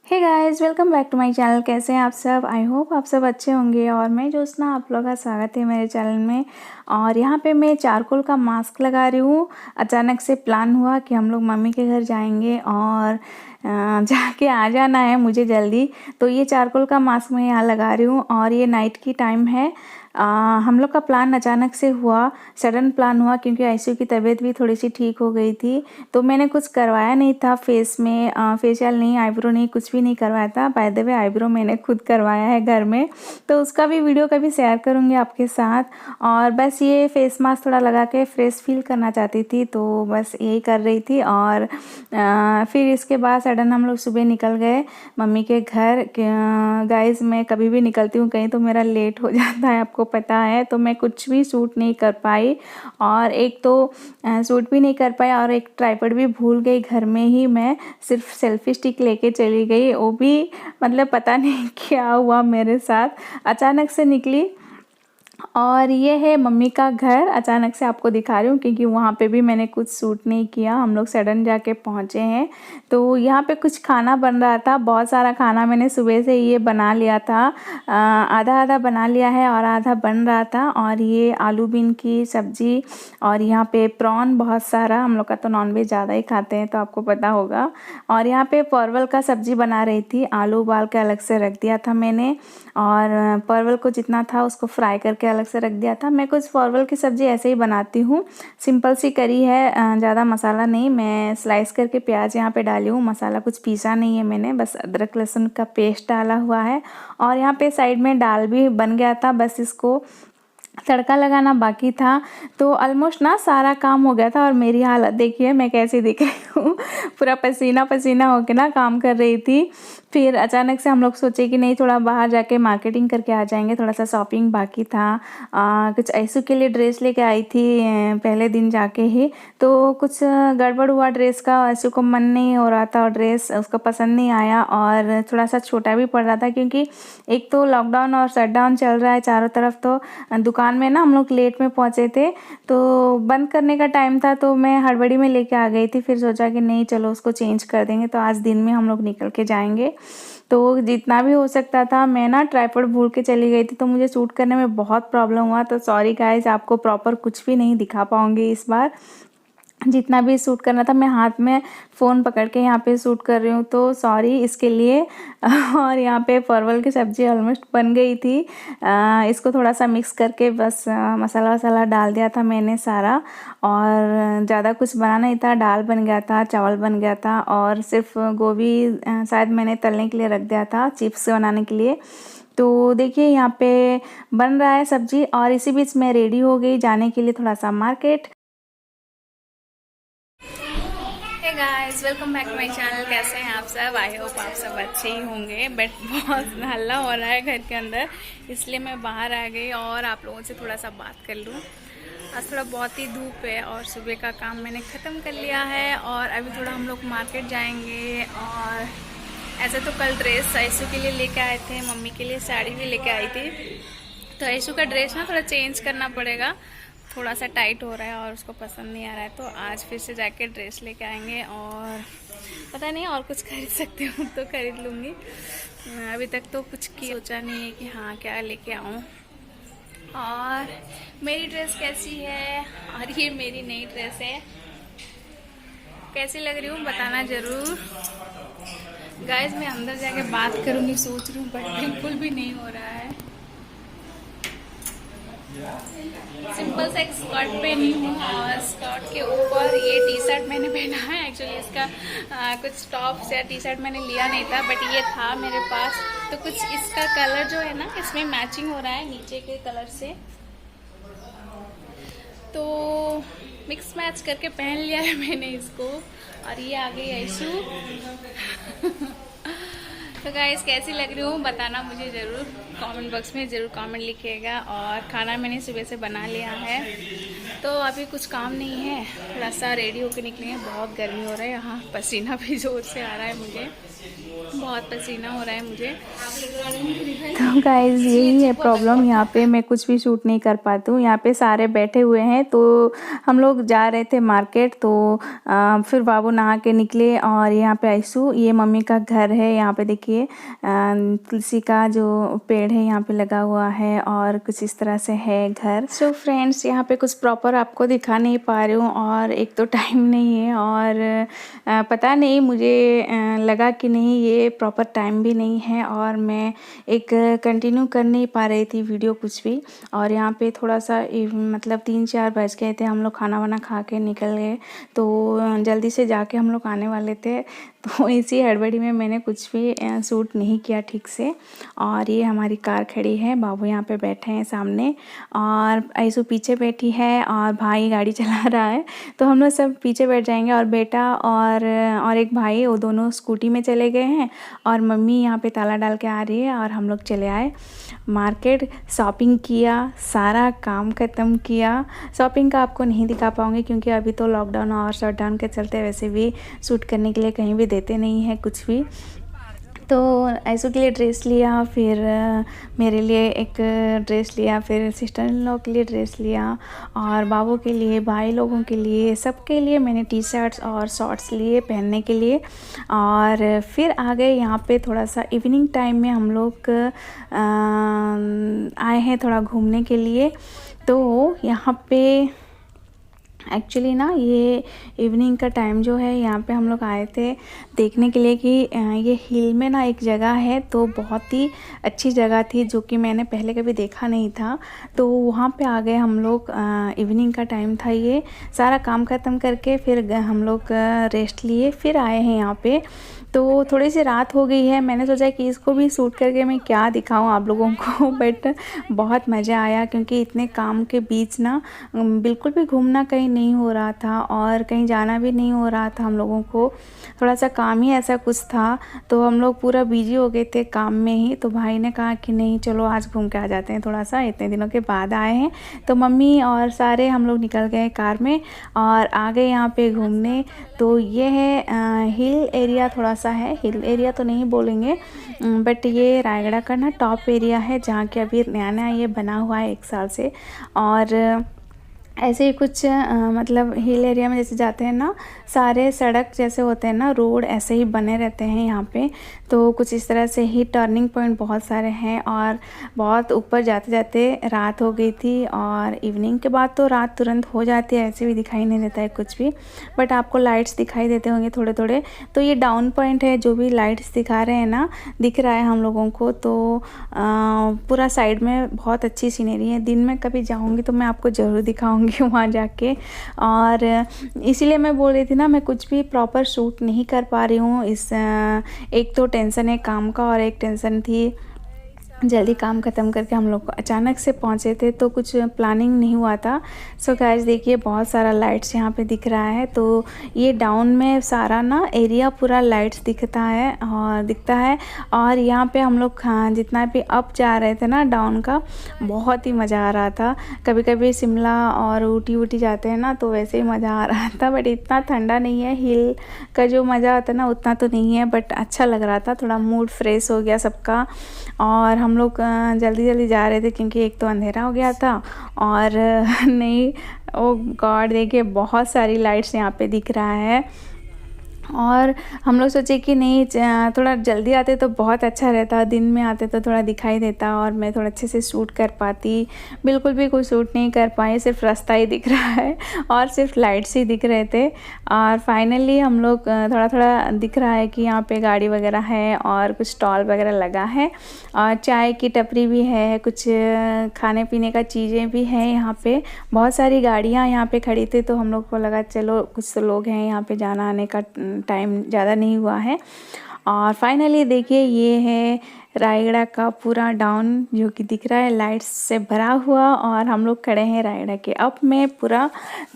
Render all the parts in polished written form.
Hey guys, welcome back to my channel. कैसे हैं आप सब? आई होप आप सब अच्छे होंगे। और मैं ज्योत्सना, आप लोगों का स्वागत है मेरे चैनल में। और यहाँ पे मैं चारकोल का मास्क लगा रही हूँ। अचानक से प्लान हुआ कि हम लोग मम्मी के घर जाएंगे और जाके आ जाना है मुझे जल्दी। तो ये चारकोल का मास्क मैं यहाँ लगा रही हूँ और ये नाइट की टाइम है। हम लोग का प्लान अचानक से हुआ, सडन प्लान हुआ, क्योंकि आयशु की तबीयत भी थोड़ी सी ठीक हो गई थी। तो मैंने कुछ करवाया नहीं था फेस में, फेशियल नहीं, आईब्रो नहीं, कुछ भी नहीं करवाया था। बाय द वे आईब्रो मैंने खुद करवाया है घर में, तो उसका भी वीडियो कभी शेयर करूँगी आपके साथ। और बस ये फेस मास्क थोड़ा लगा के फ्रेश फील करना चाहती थी, तो बस यही कर रही थी। और फिर इसके बाद सडन हम लोग सुबह निकल गए मम्मी के घर। गाइस, मैं कभी भी निकलती हूँ कहीं तो मेरा लेट हो जाता है, आपको पता है। तो मैं कुछ भी शूट नहीं कर पाई, और एक तो शूट भी नहीं कर पाई, और एक ट्राइपॉड भी भूल गई घर में ही। मैं सिर्फ सेल्फी स्टिक लेके चली गई, वो भी मतलब पता नहीं क्या हुआ मेरे साथ, अचानक से निकली। और ये है मम्मी का घर, अचानक से आपको दिखा रही हूँ क्योंकि वहाँ पे भी मैंने कुछ शूट नहीं किया, हम लोग सडन जाके पहुँचे हैं। तो यहाँ पे कुछ खाना बन रहा था, बहुत सारा खाना मैंने सुबह से ये बना लिया था। आधा आधा बना लिया है और आधा बन रहा था। और ये आलू बीन की सब्जी, और यहाँ पे प्रॉन बहुत सारा, हम लोग का तो नॉनवेज ज़्यादा ही खाते हैं तो आपको पता होगा। और यहाँ पे परवल का सब्जी बना रही थी, आलू उबाल के अलग से रख दिया था मैंने, और परवल को जितना था उसको फ्राई करके अलग से रख दिया था। मैं कुछ परवल की सब्ज़ी ऐसे ही बनाती हूँ, सिंपल सी करी है, ज़्यादा मसाला नहीं। मैं स्लाइस करके प्याज यहाँ पे डाली हूँ, मसाला कुछ पीसा नहीं है मैंने, बस अदरक लहसुन का पेस्ट डाला हुआ है। और यहाँ पे साइड में दाल भी बन गया था, बस इसको तड़का लगाना बाकी था। तो ऑलमोस्ट ना सारा काम हो गया था। और मेरी हालत देखिए मैं कैसी दिख रही हूँ, पूरा पसीना पसीना होके ना काम कर रही थी। फिर अचानक से हम लोग सोचे कि नहीं, थोड़ा बाहर जाके मार्केटिंग करके आ जाएंगे, थोड़ा सा शॉपिंग बाकी था। कुछ ऐसू के लिए ड्रेस लेके आई थी पहले दिन जाके ही, तो कुछ गड़बड़ हुआ ड्रेस का, ऐसू को मन नहीं हो रहा था और ड्रेस उसको पसंद नहीं आया, और थोड़ा सा छोटा भी पड़ रहा था क्योंकि एक तो लॉकडाउन और शटडाउन चल रहा है चारों तरफ। तो दुकान में ना हम लोग लेट में पहुंचे थे, तो बंद करने का टाइम था, तो मैं हड़बड़ी में लेके आ गई थी। फिर सोचा कि नहीं चलो उसको चेंज कर देंगे, तो आज दिन में हम लोग निकल के जाएंगे। तो जितना भी हो सकता था, मैं ना ट्राइपॉड भूल के चली गई थी, तो मुझे शूट करने में बहुत प्रॉब्लम हुआ। तो सॉरी गाइस, आपको प्रॉपर कुछ भी नहीं दिखा पाऊंगी इस बार। जितना भी शूट करना था, मैं हाथ में फ़ोन पकड़ के यहाँ पे शूट कर रही हूँ, तो सॉरी इसके लिए। और यहाँ पे परवल की सब्ज़ी ऑलमोस्ट बन गई थी। इसको थोड़ा सा मिक्स करके बस मसाला वसाला डाल दिया था मैंने सारा, और ज़्यादा कुछ बना नहीं था। दाल बन गया था, चावल बन गया था, और सिर्फ गोभी शायद मैंने तलने के लिए रख दिया था, चिप्स बनाने के लिए। तो देखिए यहाँ पे बन रहा है सब्जी, और इसी बीच मैं रेडी हो गई जाने के लिए थोड़ा सा market. Hey guys, welcome back to my channel. कैसे हैं आप सब? आई होप आप सब अच्छे ही होंगे। बट बहुत हल्ला हो रहा है घर के अंदर, इसलिए मैं बाहर आ गई और आप लोगों से थोड़ा सा बात कर लूँ। आज थोड़ा बहुत ही धूप है और सुबह का काम मैंने ख़त्म कर लिया है, और अभी थोड़ा हम लोग मार्केट जाएंगे। और ऐसे तो कल ड्रेस आयशु के लिए लेके आए थे, मम्मी के लिए साड़ी भी लेके आई थी। तो आयशु का ड्रेस ना थोड़ा चेंज करना पड़ेगा, थोड़ा सा टाइट हो रहा है और उसको पसंद नहीं आ रहा है। तो आज फिर से जाके ड्रेस लेके आएंगे, और पता नहीं और कुछ खरीद सकती हूँ तो खरीद लूँगी। अभी तक तो कुछ की सोचा नहीं है कि हाँ क्या लेके आऊँ। और मेरी ड्रेस कैसी है, और ये मेरी नई ड्रेस है, कैसी लग रही हूँ बताना ज़रूर। गाइस, मैं अंदर जाके बात करूँगी सोच रही हूँ, बट बिल्कुल भी नहीं हो रहा है। सिंपल सा एक स्कर्ट पहनी हूँ, और स्कर्ट के ऊपर ये टी शर्ट मैंने पहना है। एक्चुअली इसका कुछ टॉप्स या टी शर्ट मैंने लिया नहीं था, बट ये था मेरे पास। तो कुछ इसका कलर जो है ना, इसमें मैचिंग हो रहा है नीचे के कलर से, तो मिक्स मैच करके पहन लिया है मैंने इसको। और ये आ गई आयशु। तो गाइस, कैसी लग रही हूँ बताना मुझे ज़रूर कमेंट बॉक्स में, ज़रूर कमेंट लिखिएगा। और खाना मैंने सुबह से बना लिया है, तो अभी कुछ काम नहीं है, थोड़ा सा रेडी होकर निकलेंगे। बहुत गर्मी हो रहा है यहाँ, पसीना भी ज़ोर से आ रहा है मुझे, बहुत बहुत पसीना हो रहा है मुझे। तो गाइस यही है प्रॉब्लम, यहाँ पे मैं कुछ भी शूट नहीं कर पाती हूँ। यहाँ पे सारे बैठे हुए हैं, तो हम लोग जा रहे थे मार्केट, तो फिर बाबू नहा के निकले और यहाँ पे आइसू, ये मम्मी का घर है। यहाँ पे देखिए तुलसी का जो पेड़ है यहाँ पे लगा हुआ है और कुछ इस तरह से है घर। सो फ्रेंड्स, यहाँ पे कुछ प्रॉपर आपको दिखा नहीं पा रही हूँ, और एक तो टाइम नहीं है, और पता नहीं मुझे लगा कि नहीं ये प्रॉपर टाइम भी नहीं है, और मैं एक कंटिन्यू कर नहीं पा रही थी वीडियो कुछ भी। और यहाँ पे थोड़ा सा मतलब 3-4 बज गए थे, हम लोग खाना वाना खा के निकल गए, तो जल्दी से जाके हम लोग आने वाले थे, तो इसी हड़बड़ी में मैंने कुछ भी शूट नहीं किया ठीक से। और ये हमारी कार खड़ी है, बाबू यहाँ पे बैठे हैं सामने, और ऐसू पीछे बैठी है, और भाई गाड़ी चला रहा है, तो हम लोग सब पीछे बैठ जाएंगे। और बेटा और एक भाई, वो दोनों स्कूटी में चले गए हैं, और मम्मी यहाँ पे ताला डाल के आ रही है, और हम लोग चले आए मार्केट। शॉपिंग किया, सारा काम ख़त्म किया। शॉपिंग का आपको नहीं दिखा पाऊँगी क्योंकि अभी तो लॉकडाउन और शटडाउन के चलते वैसे भी शूट करने के लिए कहीं भी देते नहीं हैं कुछ भी। तो ऐसू के लिए ड्रेस लिया, फिर मेरे लिए एक ड्रेस लिया, फिर सिस्टर इन लॉ के लिए ड्रेस लिया, और बाबू के लिए, भाई लोगों के लिए, सबके लिए मैंने टी शर्ट्स और शॉर्ट्स लिए पहनने के लिए। और फिर आ गए यहाँ पे, थोड़ा सा इवनिंग टाइम में हम लोग आए हैं थोड़ा घूमने के लिए। तो यहाँ पे एक्चुअली ना ये इवनिंग का टाइम जो है, यहाँ पे हम लोग आए थे देखने के लिए कि ये हिल में ना एक जगह है, तो बहुत ही अच्छी जगह थी जो कि मैंने पहले कभी देखा नहीं था। तो वहाँ पे आ गए हम लोग, इवनिंग का टाइम था, ये सारा काम ख़त्म करके फिर हम लोग रेस्ट लिए, फिर आए हैं यहाँ पे। तो थोड़ी सी रात हो गई है, मैंने सोचा कि इसको भी शूट करके मैं क्या दिखाऊं आप लोगों को, बट बहुत मज़ा आया क्योंकि इतने काम के बीच ना बिल्कुल भी घूमना कहीं नहीं हो रहा था, और कहीं जाना भी नहीं हो रहा था हम लोगों को। थोड़ा सा काम ही ऐसा कुछ था, तो हम लोग पूरा बिजी हो गए थे काम में ही। तो भाई ने कहा कि नहीं चलो आज घूम के आ जाते हैं, थोड़ा सा इतने दिनों के बाद आए हैं। तो मम्मी और सारे हम लोग निकल गए कार में और आ गए यहाँ पे घूमने। तो ये है हिल एरिया, थोड़ा सा है, हिल एरिया तो नहीं बोलेंगे, बट ये रायगढ़ का ना टॉप एरिया है, जहाँ के अभी नया नया ये बना हुआ है 1 साल से। और ऐसे ही कुछ मतलब हिल एरिया में जैसे जाते हैं ना, सारे सड़क जैसे होते हैं ना, रोड ऐसे ही बने रहते हैं यहाँ पे। तो कुछ इस तरह से ही टर्निंग पॉइंट बहुत सारे हैं, और बहुत ऊपर जाते जाते रात हो गई थी। और इवनिंग के बाद तो रात तुरंत हो जाती है, ऐसे भी दिखाई नहीं देता है कुछ भी, बट आपको लाइट्स दिखाई देते होंगे थोड़े थोड़े। तो ये डाउन पॉइंट है, जो भी लाइट्स दिखा रहे हैं ना, दिख रहा है हम लोगों को। तो पूरा साइड में बहुत अच्छी सीनरी है, दिन में कभी जाऊँगी तो मैं आपको ज़रूर दिखाऊँगी वहाँ जाके। और इसीलिए मैं बोल रही थी ना, मैं कुछ भी प्रॉपर शूट नहीं कर पा रही हूँ। एक तो टेंशन है काम का, और एक टेंशन थी जल्दी काम ख़त्म करके हम लोग अचानक से पहुँचे थे, तो कुछ प्लानिंग नहीं हुआ था। सो गाइस देखिए बहुत सारा लाइट्स यहाँ पे दिख रहा है। तो ये डाउन में सारा ना एरिया पूरा लाइट्स दिखता है। और यहाँ पे हम लोग जितना भी अप जा रहे थे ना डाउन का, बहुत ही मज़ा आ रहा था। कभी कभी शिमला और ऊटी जाते हैं ना, तो वैसे ही मज़ा आ रहा था, बट इतना ठंडा नहीं है। हिल का जो मज़ा आता है ना उतना तो नहीं है, बट अच्छा लग रहा था, थोड़ा मूड फ्रेश हो गया सबका। और हम लोग जल्दी जल्दी जा रहे थे क्योंकि एक तो अंधेरा हो गया था, और नहीं, ओ गॉड देखिए बहुत सारी लाइट्स यहाँ पे दिख रहा है। और हम लोग सोचे कि नहीं थोड़ा जल्दी आते तो बहुत अच्छा रहता, दिन में आते तो थोड़ा दिखाई देता और मैं थोड़ा अच्छे से शूट कर पाती। बिल्कुल भी कुछ शूट नहीं कर पाए, सिर्फ रास्ता ही दिख रहा है और सिर्फ लाइट्स ही दिख रहे थे। और फाइनली हम लोग थोड़ा थोड़ा दिख रहा है कि यहाँ पे गाड़ी वगैरह है और कुछ स्टॉल वगैरह लगा है, और चाय की टपरी भी है, कुछ खाने पीने का चीज़ें भी हैं यहाँ पे। बहुत सारी गाड़ियाँ यहाँ पे खड़ी थी, तो हम लोग को लगा चलो कुछ तो लोग हैं यहाँ पे, जाना आने का टाइम ज़्यादा नहीं हुआ है। और फाइनली देखिए ये है रायगढ़ का पूरा डाउन जो कि दिख रहा है लाइट्स से भरा हुआ, और हम लोग खड़े हैं रायगढ़ के अप में पूरा।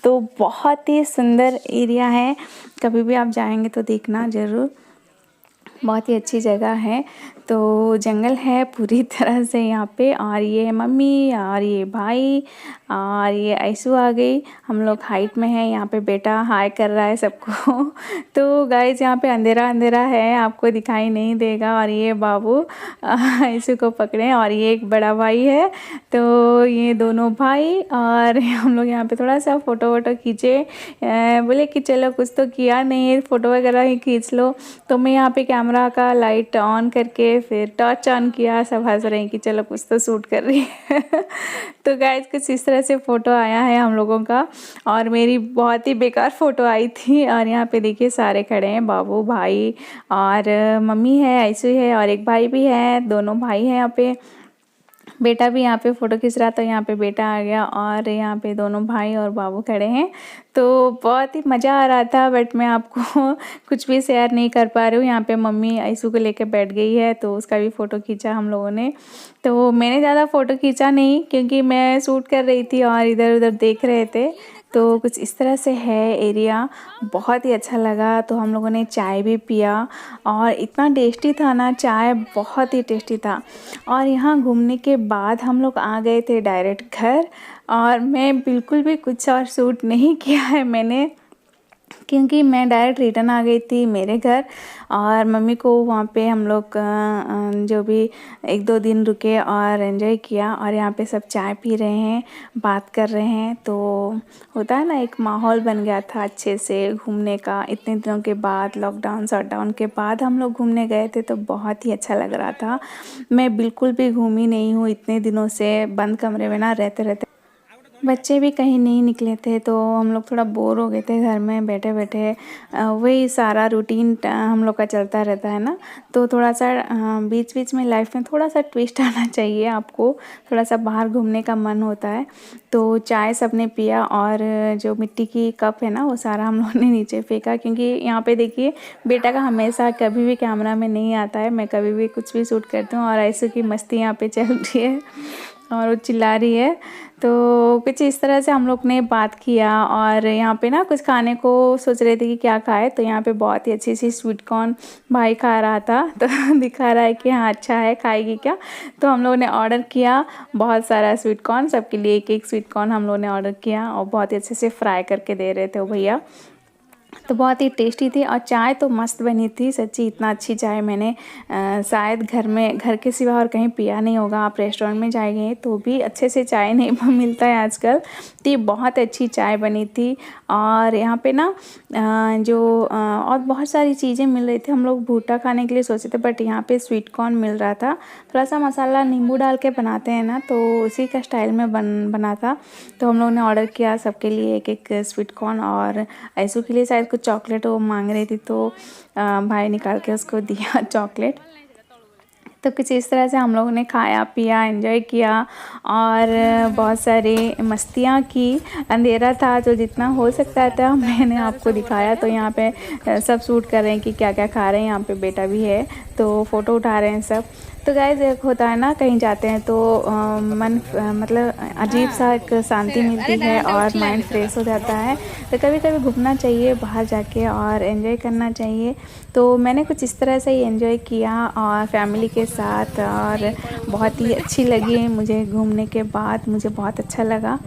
तो बहुत ही सुंदर एरिया है, कभी भी आप जाएंगे तो देखना ज़रूर, बहुत ही अच्छी जगह है। तो जंगल है पूरी तरह से यहाँ पे। और ये है मम्मी और ये भाई और ये ऐसू आ गई। हम लोग हाइट में हैं। यहाँ पे बेटा हाय कर रहा है सबको। तो गाइस यहाँ पे अंधेरा अंधेरा है, आपको दिखाई नहीं देगा। और ये बाबू ऐसू को पकड़े और ये एक बड़ा भाई है। तो ये दोनों भाई और हम लोग यहाँ पे थोड़ा सा फ़ोटो वोटो खींचे। बोले कि चलो कुछ तो किया नहीं, फ़ोटो वगैरह ही खींच लो। तो मैं यहाँ पे कैमरा का लाइट ऑन करके फिर टॉर्च ऑन किया। सब हंस रहे हैं कि चलो कुछ तो शूट कर रही है। तो गाइस कुछ इस तरह से फ़ोटो आया है हम लोगों का। और मेरी बहुत ही बेकार फ़ोटो आई थी। और यहाँ पे देखिए सारे खड़े हैं, बाबू भाई और मम्मी है, ऐसू है और एक भाई भी है। दोनों भाई हैं यहाँ पे। बेटा भी यहाँ पे फ़ोटो खींच रहा था, यहाँ पे बेटा आ गया और यहाँ पे दोनों भाई और बाबू खड़े हैं। तो बहुत ही मज़ा आ रहा था, बट मैं आपको कुछ भी शेयर नहीं कर पा रही हूँ। यहाँ पे मम्मी ऐसू को लेके बैठ गई है, तो उसका भी फ़ोटो खींचा हम लोगों ने। तो मैंने ज़्यादा फ़ोटो खींचा नहीं क्योंकि मैं शूट कर रही थी और इधर उधर देख रहे थे। तो कुछ इस तरह से है एरिया, बहुत ही अच्छा लगा। तो हम लोगों ने चाय भी पिया और इतना टेस्टी था ना, चाय बहुत ही टेस्टी था। और यहाँ घूमने के बाद हम लोग आ गए थे डायरेक्ट घर। और मैं बिल्कुल भी कुछ और शूट नहीं किया है मैंने, क्योंकि मैं डायरेक्ट रिटर्न आ गई थी मेरे घर। और मम्मी को वहाँ पे हम लोग जो भी 1-2 दिन रुके और एंजॉय किया। और यहाँ पे सब चाय पी रहे हैं, बात कर रहे हैं। तो होता है ना, एक माहौल बन गया था अच्छे से घूमने का। इतने दिनों के बाद, लॉकडाउन शटडाउन के बाद हम लोग घूमने गए थे, तो बहुत ही अच्छा लग रहा था। मैं बिल्कुल भी घूमी नहीं हूँ इतने दिनों से, बंद कमरे में ना रहते रहते। बच्चे भी कहीं नहीं निकले थे, तो हम लोग थोड़ा बोर हो गए थे घर में बैठे बैठे। वही सारा रूटीन हम लोग का चलता रहता है ना। तो थोड़ा सा बीच बीच में लाइफ में थोड़ा सा ट्विस्ट आना चाहिए आपको, थोड़ा सा बाहर घूमने का मन होता है। तो चाय सबने पिया और जो मिट्टी की कप है ना, वो सारा हम लोगों ने नीचे फेंका। क्योंकि यहाँ पे देखिए बेटा का हमेशा कभी भी कैमरा में नहीं आता है, मैं कभी भी कुछ भी शूट करती हूँ। और ऐसे की मस्ती यहाँ पे चल रही है और वो चिल्ला रही है। तो कुछ इस तरह से हम लोग ने बात किया। और यहाँ पे ना कुछ खाने को सोच रहे थे कि क्या खाए। तो यहाँ पे बहुत ही अच्छी सी स्वीट कॉर्न भाई खा रहा था, तो दिखा रहा है कि हाँ अच्छा है, खाएगी क्या। तो हम लोगों ने ऑर्डर किया बहुत सारा स्वीट कॉर्न, सबके लिए एक एक स्वीट कॉर्न हम लोगों ने ऑर्डर किया। और बहुत ही अच्छे से फ्राई करके दे रहे थे वो भैया, तो बहुत ही टेस्टी थी। और चाय तो मस्त बनी थी सच्ची, इतना अच्छी चाय मैंने शायद घर के सिवा और कहीं पिया नहीं होगा। आप रेस्टोरेंट में जाएंगे तो भी अच्छे से चाय नहीं मिलता है आजकल। तो ये बहुत अच्छी चाय बनी थी। और यहाँ पे ना और बहुत सारी चीज़ें मिल रही थी। हम लोग भुट्टा खाने के लिए सोचे थे, बट यहाँ पे स्वीट कॉर्न मिल रहा था। थोड़ा सा मसाला नींबू डाल के बनाते हैं ना, तो उसी का स्टाइल में बना था। तो हम लोगों ने ऑर्डर किया सबके लिए एक एक स्वीट कॉर्न। और ऐसू के लिए शायद कुछ चॉकलेट वो मांग रही थी, तो भाई निकाल के उसको दिया चॉकलेट। तो कुछ इस तरह से हम लोगों ने खाया पिया, एंजॉय किया और बहुत सारी मस्तियाँ की। अंधेरा था तो जितना हो सकता था मैंने आपको दिखाया। तो यहाँ पे सब शूट कर रहे हैं कि क्या क्या खा रहे हैं। यहाँ पे बेटा भी है, तो फ़ोटो उठा रहे हैं सब। तो गाइस एक होता है ना, कहीं जाते हैं तो मतलब अजीब सा एक शांति मिलती है और माइंड फ्रेश हो जाता है। तो कभी कभी घूमना चाहिए बाहर जाके और एंजॉय करना चाहिए। तो मैंने कुछ इस तरह से ही एंजॉय किया और फैमिली के साथ। और बहुत ही अच्छी लगी मुझे घूमने के बाद, मुझे बहुत अच्छा लगा।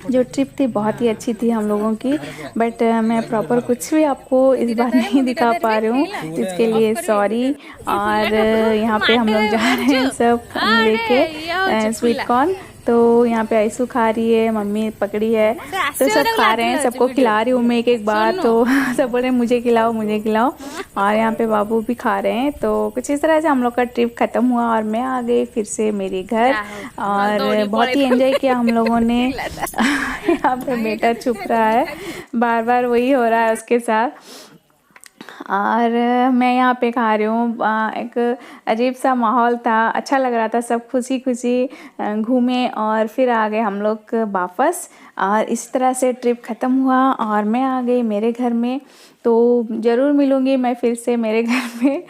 जो ट्रिप थी बहुत ही अच्छी थी हम लोगों की, बट मैं प्रॉपर कुछ भी आपको इस बार नहीं दिखा पा रही हूँ, इसके लिए सॉरी। और यहाँ पे हम लोग जा रहे हैं सब लेके स्वीट कॉर्न। तो यहाँ पे ऐसू खा रही है, मम्मी पकड़ी है, तो सब खा रहे हैं। सबको खिला रही हूँ मैं एक एक बार। तो सब बोल रहे हैं मुझे खिलाओ मुझे खिलाओ। और यहाँ पे बाबू भी खा रहे हैं। तो कुछ इस तरह से हम लोग का ट्रिप ख़त्म हुआ और मैं आ गई फिर से मेरे घर। और बहुत ही एंजॉय किया हम लोगों ने। यहाँ पे बेटा छुप रहा है, बार बार वही हो रहा है उसके साथ। और मैं यहाँ पे खा रही हूँ। एक अजीब सा माहौल था, अच्छा लग रहा था, सब खुशी खुशी घूमे और फिर आ गए हम लोग वापस। और इस तरह से ट्रिप ख़त्म हुआ और मैं आ गई मेरे घर में। तो ज़रूर मिलूँगी मैं फिर से मेरे घर में।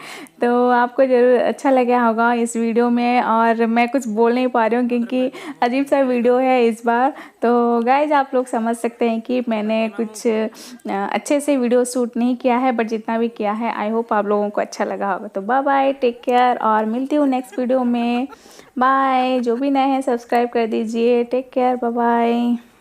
तो आपको ज़रूर अच्छा लगा होगा इस वीडियो में, और मैं कुछ बोल नहीं पा रही हूँ क्योंकि अजीब सा वीडियो है इस बार। तो गाइज़ आप लोग समझ सकते हैं कि मैंने कुछ अच्छे से वीडियो शूट नहीं किया है, बट जितना भी किया है आई होप आप लोगों को अच्छा लगा होगा। तो बाय बाय, टेक केयर, और मिलती हूँ नेक्स्ट वीडियो में। बाय। जो भी नए हैं सब्सक्राइब कर दीजिए। Take care, bye bye.